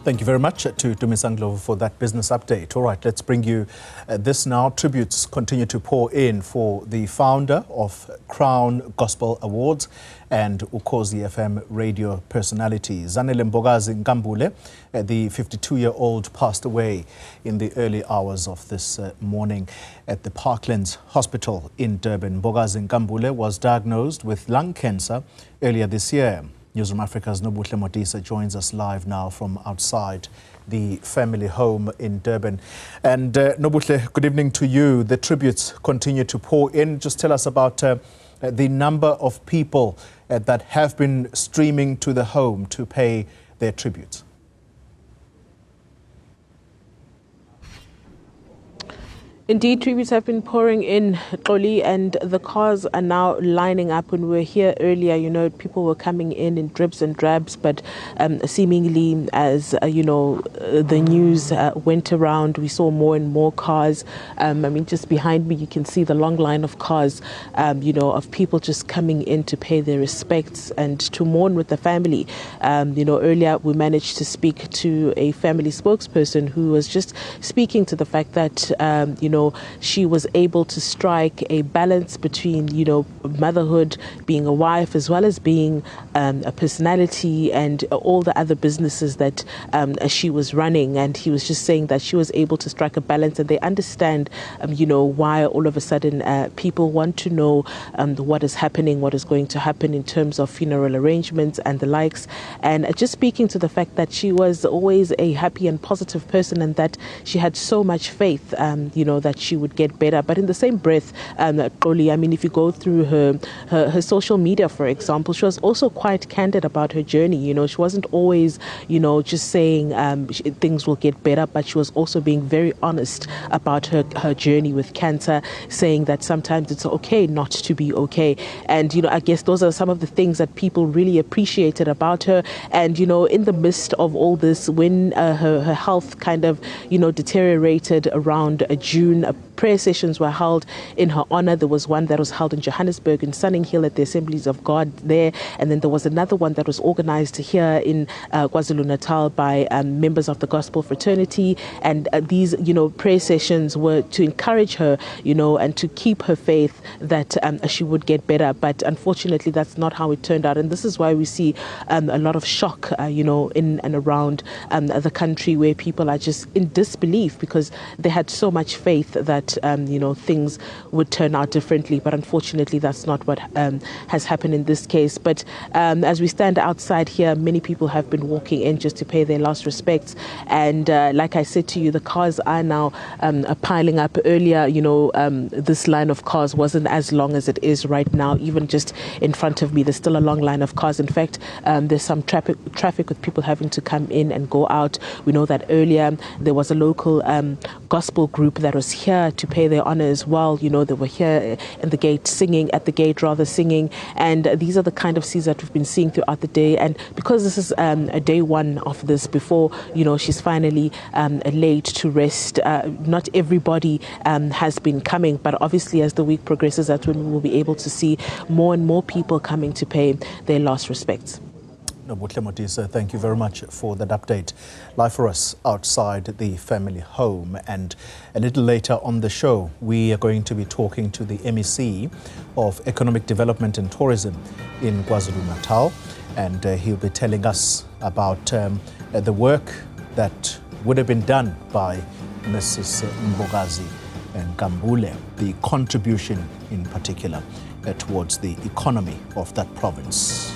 Thank you very much to Tumisanglo for that business update. All right, let's bring you this now. Tributes continue to pour in for the founder of Crown Gospel Awards and Ukhozi FM radio personality. Zanele Mbokazi-Nkambule, the 52-year-old, passed away in the early hours of this morning at the Parklands Hospital in Durban. Mbokazi-Nkambule was diagnosed with lung cancer earlier this year. Newzroom Africa's Nobuhle Modise joins us live now from outside the family home in Durban. And Nobuhle, good evening to you. The tributes continue to pour in. Just tell us about the number of people that have been streaming to the home to pay their tributes. Indeed, tributes have been pouring in, Xoli, and the cars are now lining up. When we were here earlier, people were coming in dribs and drabs, but seemingly as, the news went around, we saw more and more cars. Just behind me, you can see the long line of cars, of people just coming in to pay their respects and to mourn with the family. Earlier we managed to speak to a family spokesperson who was just speaking to the fact that, she was able to strike a balance between, motherhood, being a wife, as well as being a personality and all the other businesses that she was running. And he was just saying that she was able to strike a balance, and they understand, why all of a sudden people want to know what is happening, what is going to happen in terms of funeral arrangements and the likes. And just speaking to the fact that she was always a happy and positive person, and that she had so much faith, that she would get better. But in the same breath, Xoli, if you go through her social media, for example, she was also quite candid about her journey. She wasn't always, just saying things will get better, but she was also being very honest about her journey with cancer, saying that sometimes it's okay not to be okay. And, I guess those are some of the things that people really appreciated about her. And, in the midst of all this, when her health kind of, deteriorated around June, prayer sessions were held in her honor. There was one that was held in Johannesburg, in Sunninghill at the Assemblies of God there. And then there was another one that was organized here in KwaZulu-Natal by members of the Gospel Fraternity. And these, prayer sessions were to encourage her, and to keep her faith that she would get better. But unfortunately, that's not how it turned out. And this is why we see a lot of shock, in and around the country, where people are just in disbelief because they had so much faith that, things would turn out differently. But unfortunately, that's not what has happened in this case. But as we stand outside here, many people have been walking in just to pay their last respects. And like I said to you, the cars are now piling up. Earlier, this line of cars wasn't as long as it is right now. Even just in front of me, there's still a long line of cars. In fact, there's some traffic with people having to come in and go out. We know that earlier there was a local gospel group that was here to pay their honor as well. They were here at the gate singing, and these are the kind of scenes that we've been seeing throughout the day. And because this is a day one of this, before she's finally laid to rest, not everybody has been coming, but obviously as the week progresses, that's when we will be able to see more and more people coming to pay their last respects. Nobuhle Modise, thank you very much for that update. Live for us outside the family home. And a little later on the show, we are going to be talking to the MEC of Economic Development and Tourism in KwaZulu-Natal. And he'll be telling us about the work that would have been done by Mrs. Mbokazi-Nkambule, the contribution in particular towards the economy of that province.